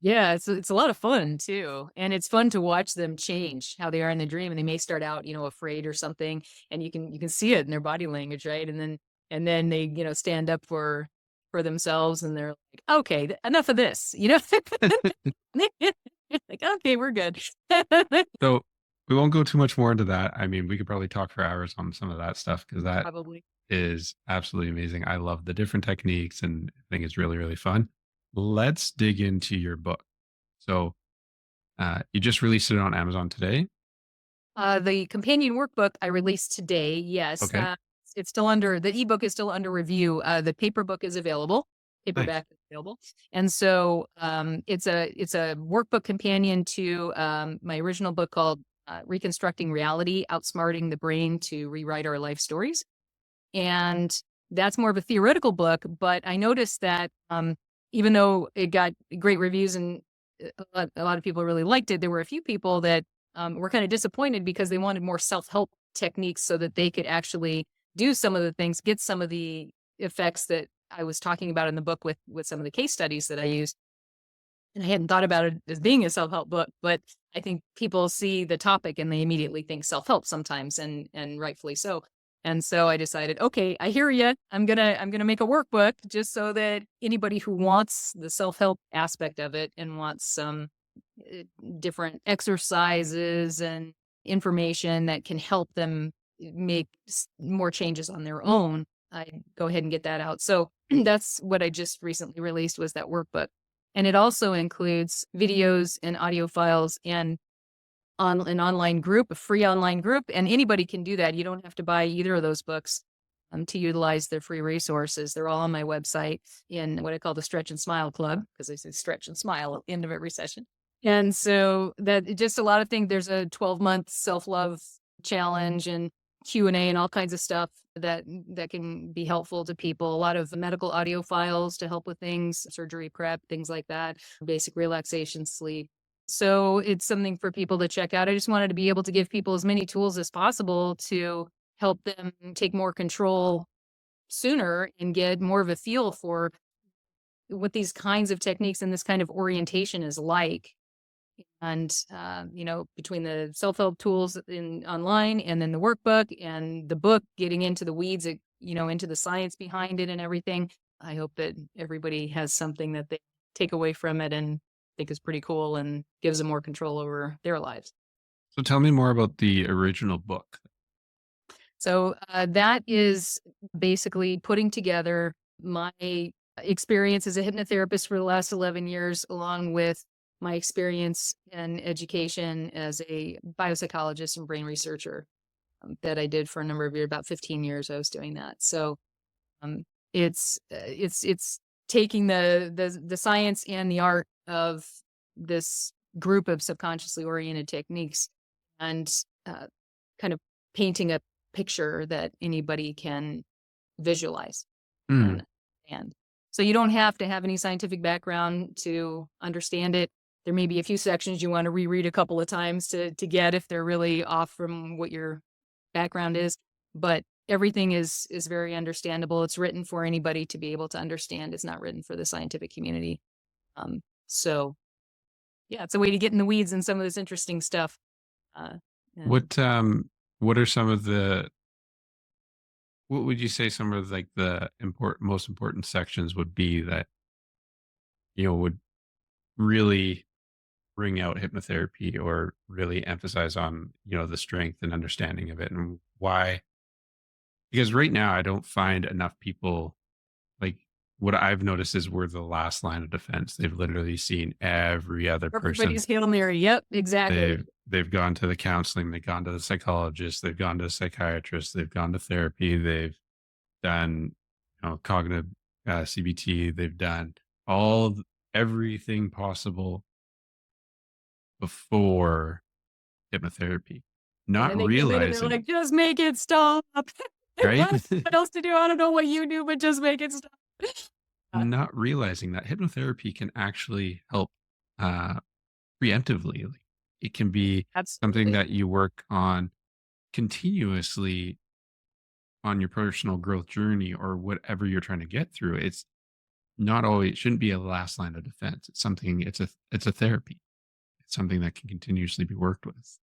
Yeah, it's a lot of fun too, and it's fun to watch them change how they are in the dream, and they may start out, afraid or something, and you can see it in their body language, right? And then they, stand up for themselves, and they're like, "Okay, enough of this," Like, "Okay, we're good." So we won't go too much more into that. I mean, we could probably talk for hours on some of that stuff because that Probably. is absolutely amazing. I love the different techniques and I think it's really, really fun. Let's dig into your book. So you just released it on Amazon today. The companion workbook I released today, yes, Okay. it's still under the ebook is still under review. The paper book is available, Nice. paperback is available, and so it's a workbook companion to my original book called Reconstructing Reality: Outsmarting the Brain to Rewrite Our Life Stories. And that's more of a theoretical book, but I noticed that, even though it got great reviews and a lot of people really liked it. There were a few people that were kind of disappointed because they wanted more self-help techniques so that they could actually do some of the things, get some of the effects that I was talking about in the book with some of the case studies that I used. And I hadn't thought about it as being a self-help book, but I think people see the topic and they immediately think self-help sometimes, and rightfully so. And so I decided, okay, I hear you. I'm gonna make a workbook just so that anybody who wants the self-help aspect of it and wants some uh, different exercises and information that can help them make more changes on their own, I go ahead and get that out. So that's what I just recently released, was that workbook. And it also includes videos and audio files and on an online group, a free online group, and anybody can do that. You don't have to buy either of those books to utilize their free resources. They're all on my website in what I call the Stretch and Smile Club, because I say stretch and smile at the end of every session. And so that just a lot of things. There's a 12-month self-love challenge and Q&A and all kinds of stuff that can be helpful to people. A lot of medical audio files to help with things, surgery prep, things like that, basic relaxation, sleep. So it's something for people to check out. I just wanted to be able to give people as many tools as possible to help them take more control sooner and get more of a feel for what these kinds of techniques and this kind of orientation is like. And, between the self-help tools in online and then the workbook and the book, getting into the weeds, into the science behind it and everything, I hope that everybody has something that they take away from it and think is pretty cool and gives them more control over their lives. So tell me more about the original book. So that is basically putting together my experience as a hypnotherapist for the last 11 years, along with my experience and education as a biopsychologist and brain researcher that I did for a number of years, about 15 years I was doing that. So um, it's taking the science and the art of this group of subconsciously oriented techniques and uh, kind of painting a picture that anybody can visualize Mm. and understand. So you don't have to have any scientific background to understand it. There may be a few sections you want to reread a couple of times to get if they're really off from what your background is, but everything is very understandable. It's written for anybody to be able to understand. It's not written for the scientific community. So yeah, it's a way to get in the weeds and some of this interesting stuff. Uh, and What are some of the what would you say some of like the most important sections would be that would really bring out hypnotherapy or really emphasize on the strength and understanding of it, and why? Because right now I don't find enough people, like, what I've noticed is we're the last line of defense. They've literally seen every other person. everybody's Hail Mary. Yep, exactly. They've gone to the counseling, they've gone to the psychologist, they've gone to a psychiatrist, they've gone to therapy, they've done cognitive CBT, they've done everything possible before hypnotherapy, And not then they come in and they're realizing, like, "Just make it stop." right? What else to do? I don't know what you do, but just make it stop. Uh, Not realizing that hypnotherapy can actually help uh, preemptively. Like, it can be something Absolutely. that you work on continuously on your personal growth journey or whatever you're trying to get through. It's not always, it shouldn't be a last line of defense. It's something, it's a therapy. It's something that can continuously be worked with.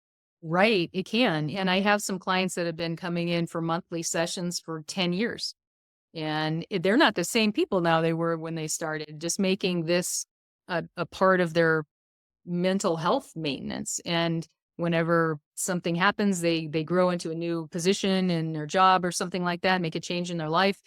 Right, it can, and I have some clients that have been coming in for monthly sessions for 10 years, and they're not the same people now they were when they started, just making this a part of their mental health maintenance. And whenever something happens, they grow into a new position in their job or something like that, make a change in their life.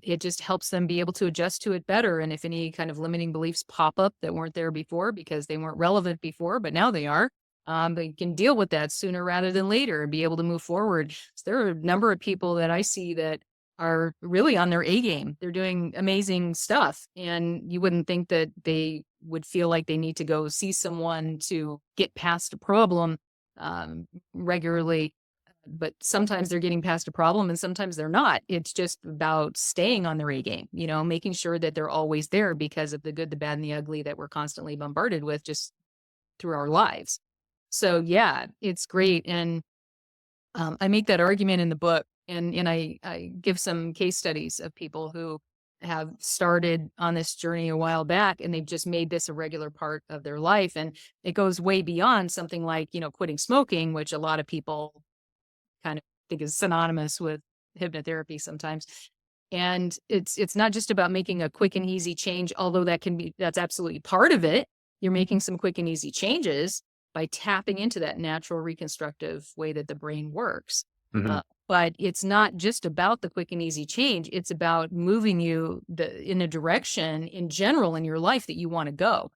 It just helps them be able to adjust to it better. And if any kind of limiting beliefs pop up that weren't there before because they weren't relevant before, but now they are, they can deal with that sooner rather than later and be able to move forward. So there are a number of people that I see that are really on their A game. They're doing amazing stuff. And you wouldn't think that they would feel like they need to go see someone to get past a problem regularly. but sometimes they're getting past a problem and sometimes they're not. It's just about staying on their A game, making sure that they're always there because of the good, the bad, and the ugly that we're constantly bombarded with just through our lives. So yeah, it's great. And I make that argument in the book, and I give some case studies of people who have started on this journey a while back and they've just made this a regular part of their life. And it goes way beyond something like, quitting smoking, which a lot of people kind of think is synonymous with hypnotherapy sometimes. And it's not just about making a quick and easy change, although that's absolutely part of it. You're making some quick and easy changes by tapping into that natural reconstructive way that the brain works. Mhm. But it's not just about the quick and easy change. It's about moving you in a direction in general in your life that you want to go.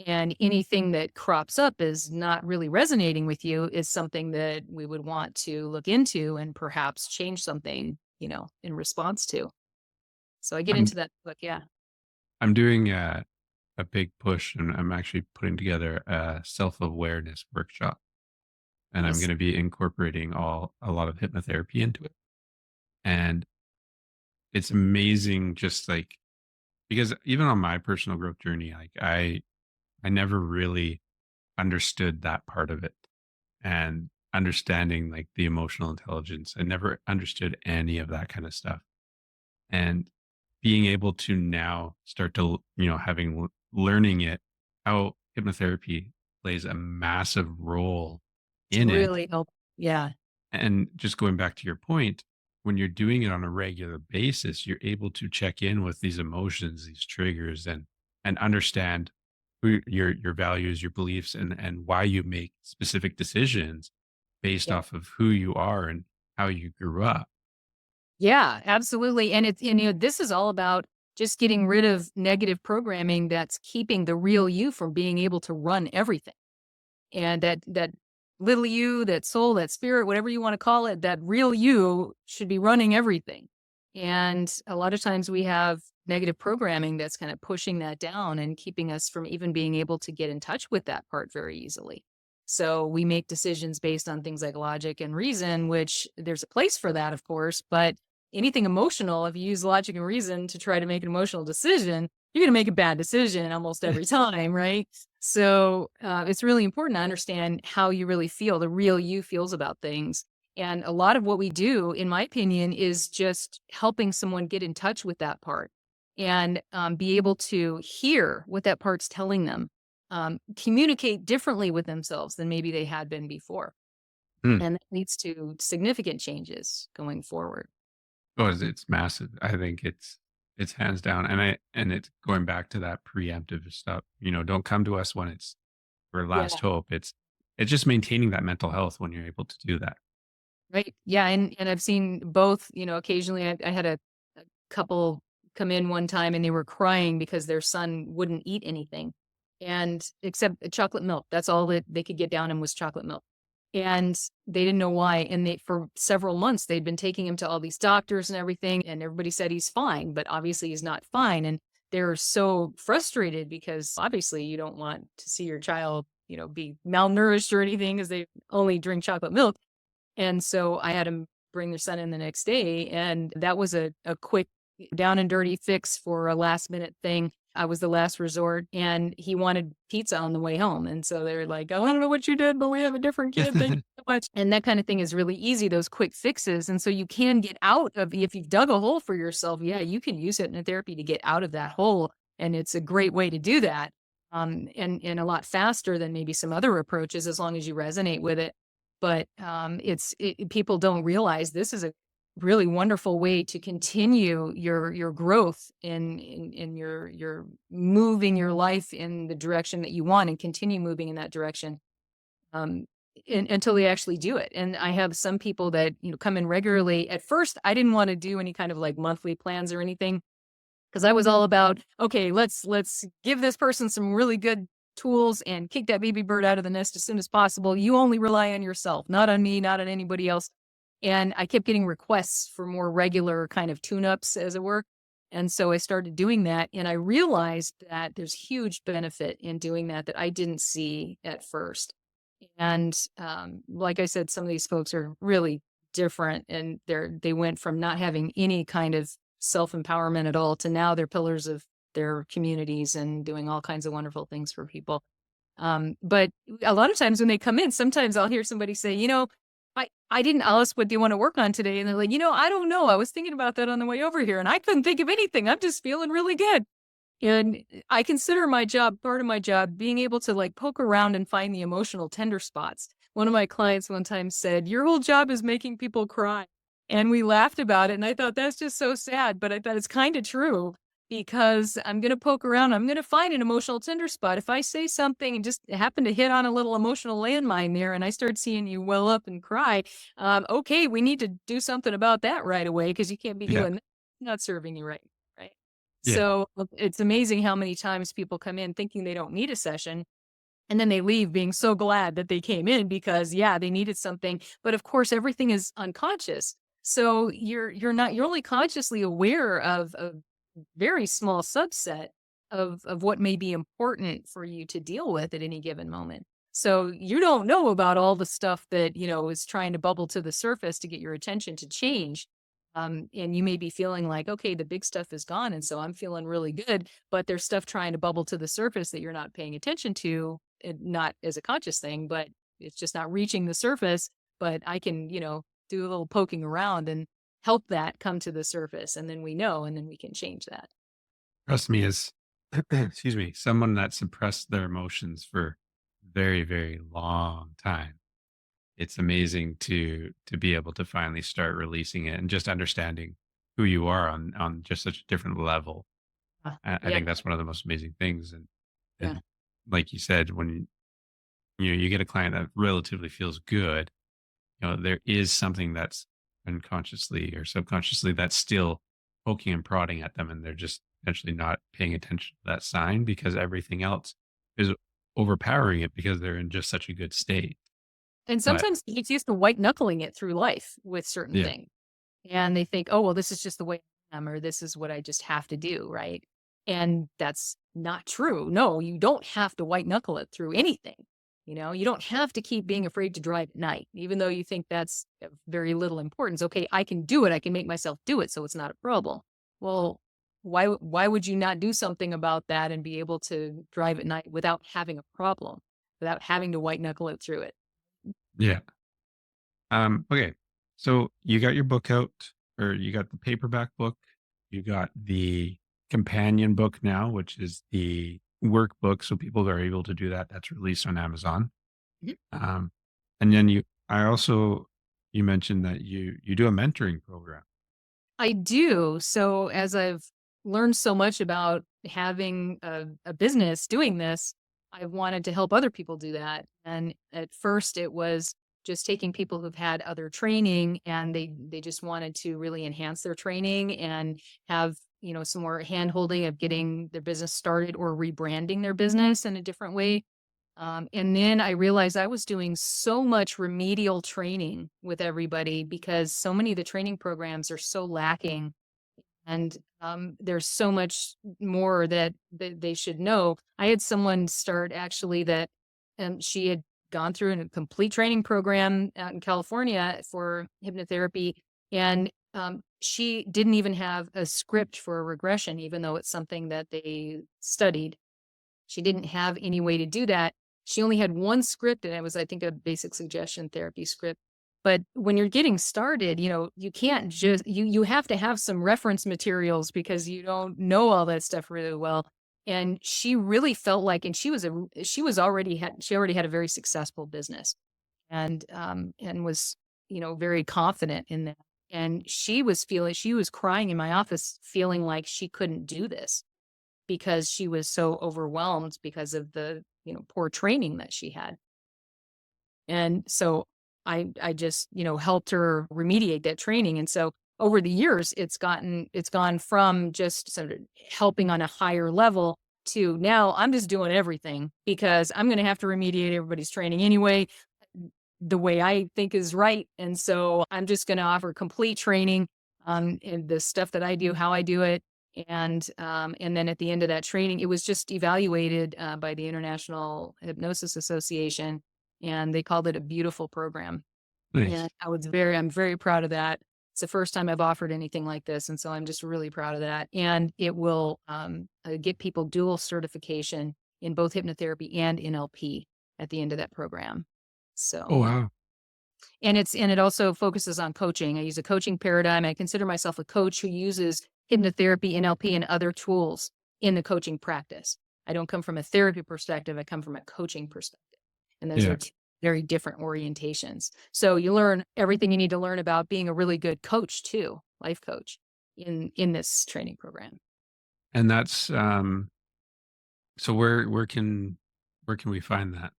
And anything that crops up is not really resonating with you is something that we would want to look into and perhaps change something, in response to. So I get I'm into that book. Yeah. I'm doing a big push, and I'm actually putting together a self-awareness workshop, and I'm Nice. gonna be incorporating a lot of hypnotherapy into it. And it's amazing just, like, because even on my personal growth journey, like, I never really understood that part of it, and understanding, like, the emotional intelligence. I never understood any of that kinda stuff. And being able to now start to, having learning it, how hypnotherapy plays a massive role It's in it. really help. Yeah. And just going back to your point, when you're doing it on a regular basis, you're able to check in with these emotions, these triggers, and understand your values, your beliefs, and why you make specific decisions based Yeah. off of who you are and how you grew up. Yeah, absolutely. And this is all about just getting rid of negative programming that's keeping the real you from being able to run everything. And that little you, that soul, that spirit, whatever you want to call it, that real you should be running everything. And a lot of times we have negative programming that's kind of pushing that down and keeping us from even being able to get in touch with that part very easily. So we make decisions based on things like logic and reason, which there's a place for that, of course, but anything emotional, if you use logic and reason to try to make an emotional decision, you're going to make a bad decision almost every time, right? So it's really important to understand how you really feel, the real you feels about things. And a lot of what we do, in my opinion, is just helping someone get in touch with that part and be able to hear what that part's telling them, communicate differently with themselves than maybe they had been before. Hmm. And that leads to significant changes going forward. Oh, it's massive. I think it's hands down, and it's going back to that preemptive stuff. Don't come to us when it's our Yeah. last hope. It's just maintaining that mental health when you're able to do that. Right. Yeah. And I've seen both, occasionally I had a couple come in one time and they were crying because their son wouldn't eat anything and except chocolate milk. That's all that they could get down him was chocolate milk. And they didn't know why. And for several months, they'd been taking him to all these doctors and everything. And everybody said he's fine, but obviously he's not fine. And they're so frustrated because obviously you don't want to see your child, be malnourished or anything because they only drink chocolate milk. And so I had him bring their son in the next day, and that was a quick down and dirty fix for a last minute thing. I was the last resort, and he wanted pizza on the way home. And so they were like, "Oh, I don't know what you did, but we have a different kid. Thank you so much." And that kind of thing is really easy, those quick fixes. And so you can get out of, if you've dug a hole for yourself, yeah, you can use hypnotherapy to get out of that hole. And it's a great way to do that. And a lot faster than maybe some other approaches, as long as you resonate with it. But, people don't realize this is a really wonderful way to continue your growth in your moving your life in the direction that you want and continue moving in that direction, um, until they actually do it. And I have some people that, come in regularly. At first, I didn't wanna do any kind of, like, monthly plans or anything. 'Cause I was all about, "Okay, let's give this person some really good tools and kick that baby bird out of the nest as soon as possible. You only rely on yourself, not on me, not on anybody else." And I kept getting requests for more regular kind of tune-ups, as it were. And so I started doing that, and I realized that there's huge benefit in doing that I didn't see at first. And, like I said, some of these folks are really different, and they went from not having any kind of self-empowerment at all to now they're pillars of their communities and doing all kinds of wonderful things for people. But a lot of times when they come in, sometimes I'll hear somebody say, I didn't ask what do you want to work on today? And they're like, I don't know. I was thinking about that on the way over here and I couldn't think of anything. I'm just feeling really good. And I consider my job, part of my job, being able to like poke around and find the emotional tender spots. One of my clients one time said, "Your whole job is making people cry." And we laughed about it. And I thought that's just so sad. But I thought it's kind of true because I'm going to poke around. I'm going to find an emotional tender spot. If I say something and just happen to hit on a little emotional landmine there and I start seeing you well up and cry, okay, we need to do something about that right away because you can't be Yeah. doing that. Not serving you right. Right. Yeah. So it's amazing how many times people come in thinking they don't need a session and then they leave being so glad that they came in because yeah, they needed something. But of course, everything is unconscious. So you're only consciously aware of a very small subset of what may be important for you to deal with at any given moment. So you don't know about all the stuff that, is trying to bubble to the surface to get your attention to change. And you may be feeling like, okay, the big stuff is gone. And so I'm feeling really good, but there's stuff trying to bubble to the surface that you're not paying attention to, not as a conscious thing, but it's just not reaching the surface. But I can, do a little poking around and help that come to the surface. And then we know, and then we can change that. Trust me, as excuse me, someone that suppressed their emotions for very, very long time. It's amazing to be able to finally start releasing it and just understanding who you are on just such a different level. I Yeah. think that's one of the most amazing things. And Yeah. and like you said, when you get a client that relatively feels good, there is something that's unconsciously or subconsciously that's still poking and prodding at them, and they're just potentially not paying attention to that sign because everything else is overpowering it because they're in just such a good state. And But sometimes it's used to white knuckling it through life with certain yeah, things. And they think, "Oh, well, this is just the way I am," or "This is what I just have to do," right? And that's not true. No, you don't have to white knuckle it through anything. You don't have to keep being afraid to drive at night, even though you think that's of very little importance. Okay, I can do it. I can make myself do it, so it's not a problem. Well, why would you not do something about that and be able to drive at night without having a problem, without having to white knuckle it through it? yeah. Okay. So you got your book out, or you got the paperback book, you got the companion book now, which is the workbook. So people are able to do that. That's released on Amazon. Um, and then you mentioned that you do a mentoring program. I do. So as I've learned so much about having a business doing this, I wanted to help other people do that. And at first it was just taking people who've had other training and they just wanted to really enhance their training and have, some more hand holding of getting their business started or rebranding their business in a different way. And then I realized I was doing so much remedial training with everybody because so many of the training programs are so lacking. And there's so much more that they should know. I had someone start actually that she had gone through a complete training program out in California for hypnotherapy. And she didn't even have a script for a regression, even though it's something that they studied. She didn't have any way to do that. She only had one script, and it was, I think, a basic suggestion therapy script. But when you're getting started, you can't just you have to have some reference materials because you don't know all that stuff really well. And she really felt like, and she already had a very successful business, and was very confident in that. And she was crying in my office, feeling like she couldn't do this because she was so overwhelmed because of the, poor training that she had. And so I just, helped her remediate that training. And so over the years, it's gone from just sort of helping on a higher level to now I'm just doing everything because I'm going to have to remediate everybody's training anyway, the way I think is right. And so I'm just going to offer complete training in the stuff that I do, how I do it. And then at the end of that training, it was just evaluated by the International Hypnosis Association, and they called it a beautiful program. Nice. And I'm very proud of that. It's the first time I've offered anything like this. And so I'm just really proud of that. And it will get people dual certification in both hypnotherapy and NLP at the end of that program. Oh, So, wow. and it also focuses on coaching. I use a coaching paradigm. I consider myself a coach who uses hypnotherapy, NLP, and other tools in the coaching practice. I don't come from a therapy perspective. I come from a coaching perspective. And those are Yeah. two very different orientations. So you learn everything you need to learn about being a really good coach too, life coach in this training program. And that's, so where can we find that?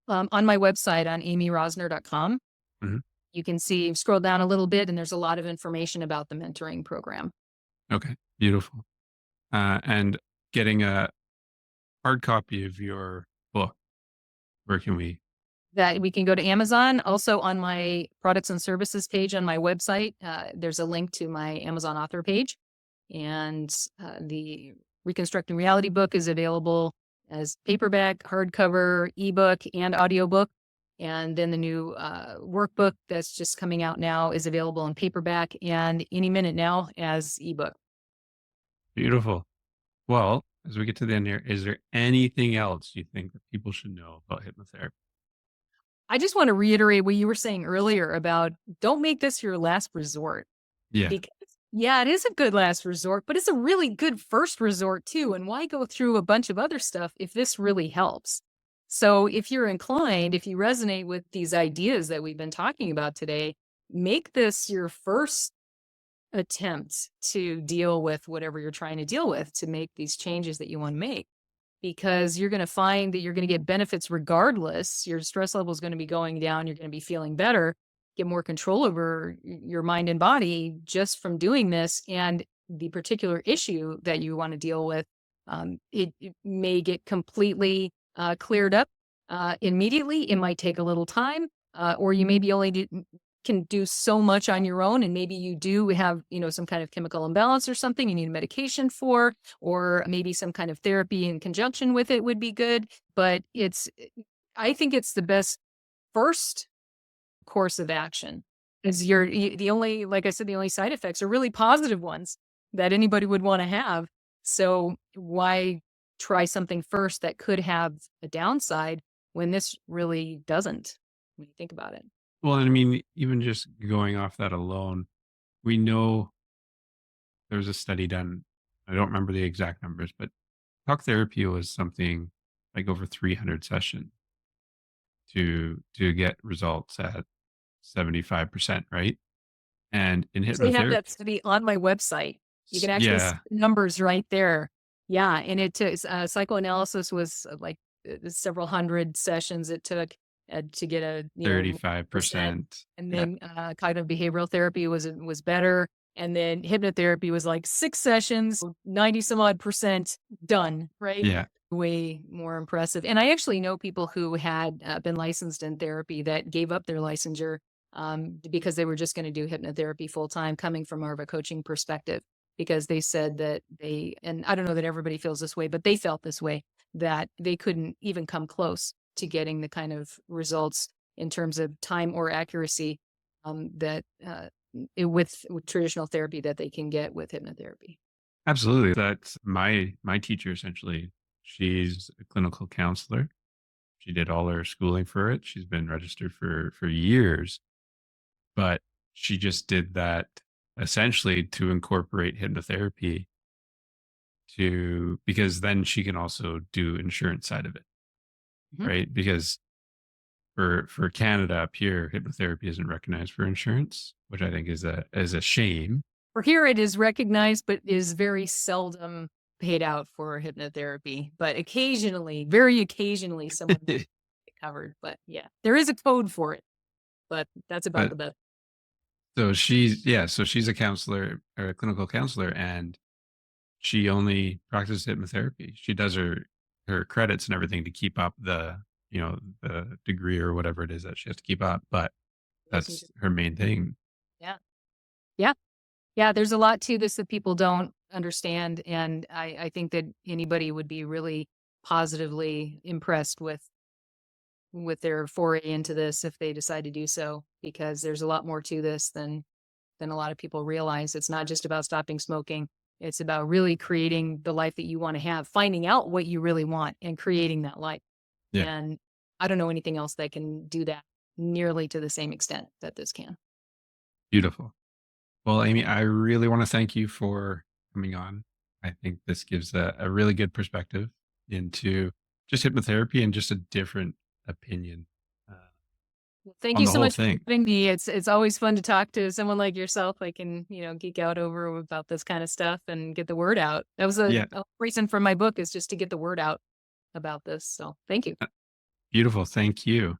On my website on amyrosner.com, Mhm. you can see scroll down a little bit and there's a lot of information about the mentoring program. Okay, beautiful. And getting a hard copy of your book, where can we? That we can go to Amazon. Also on my products and services page on my website, there's a link to my Amazon author page. And the Reconstructing Reality book is available as paperback, hardcover, ebook, and audiobook. And then the new workbook that's just coming out now is available in paperback and any minute now as ebook. Beautiful. Well, as we get to the end here, is there anything else you think that people should know about hypnotherapy? I just want to reiterate what you were saying earlier about don't make this your last resort. Yeah. Because yeah, it is a good last resort, but it's a really good first resort too, and why go through a bunch of other stuff if this really helps? So, if you're inclined, if you resonate with these ideas that we've been talking about today, make this your first attempt to deal with whatever you're trying to deal with to make these changes that you want to make because you're going to find that you're going to get benefits regardless. Your stress level is going to be going down. You're going to be feeling better, get more control over your mind and body just from doing this. And the particular issue that you want to deal with, it may get completely cleared up immediately. It might take a little time, or you maybe can do so much on your own and maybe you do have some kind of chemical imbalance or something you need medication for, or maybe some kind of therapy in conjunction with it would be good. But I think it's the best first course of action is the only, like I said, the only side effects are really positive ones that anybody would want to have. So why try something first that could have a downside when this really doesn't, when you think about it? Well, and I mean, even just going off that alone, we know there was a study done. I don't remember the exact numbers, but talk therapy was something like over 300 sessions to get results at 75%, right? And in Actually have that hypnotherapy, study on my website. You can actually see yeah, the numbers right there. Yeah, and it took psychoanalysis was several hundred sessions it took to get a percent, 35%. and Yeah, then cognitive behavioral therapy was better, and then hypnotherapy was like 6 sessions, 90 some odd percent done. Right, yeah, way more impressive. And I actually know people who had been licensed in therapy that gave up their licensure because they were just going to do hypnotherapy full time, coming from more of a coaching perspective, because they said that and I don't know that everybody feels this way, but they felt this way, that they couldn't even come close to getting the kind of results in terms of time or accuracy that with traditional therapy that they can get with hypnotherapy. absolutely. That's my teacher essentially. She's a clinical counselor. She did all her schooling for it. She's been registered for years, but she just did that essentially to incorporate hypnotherapy to because then she can also do insurance side of it, Mhm. right? Because for Canada up here, hypnotherapy isn't recognized for insurance, which I think is a shame. For here, it is recognized, but is very seldom paid out for hypnotherapy. But occasionally, very occasionally, someone will get covered. But yeah, there is a code for it. But that's about But the best. so she's a counselor or a clinical counselor, and she only practices hypnotherapy. She does her credits and everything to keep up the degree or whatever it is that she has to keep up, but that's Licensure. her main thing. Yeah. Yeah. Yeah. There's a lot to this that people don't understand. And I think that anybody would be really positively impressed with their foray into this if they decide to do so, because there's a lot more to this than a lot of people realize. It's not just about stopping smoking. It's about really creating the life that you want to have, finding out what you really want and creating that life. Yeah. And I don't know anything else that can do that nearly to the same extent that this can. Beautiful. Well, Amy, I really want to thank you for coming on. I think this gives a really good perspective into just hypnotherapy and just a different opinion uh, Well, thank on you the so whole much for thing. having me. It's always fun to talk to someone like yourself. I can, geek out over about this kind of stuff and get the word out. That was Yeah. a reason for my book, is just to get the word out about this. So thank you. Beautiful. Thank you.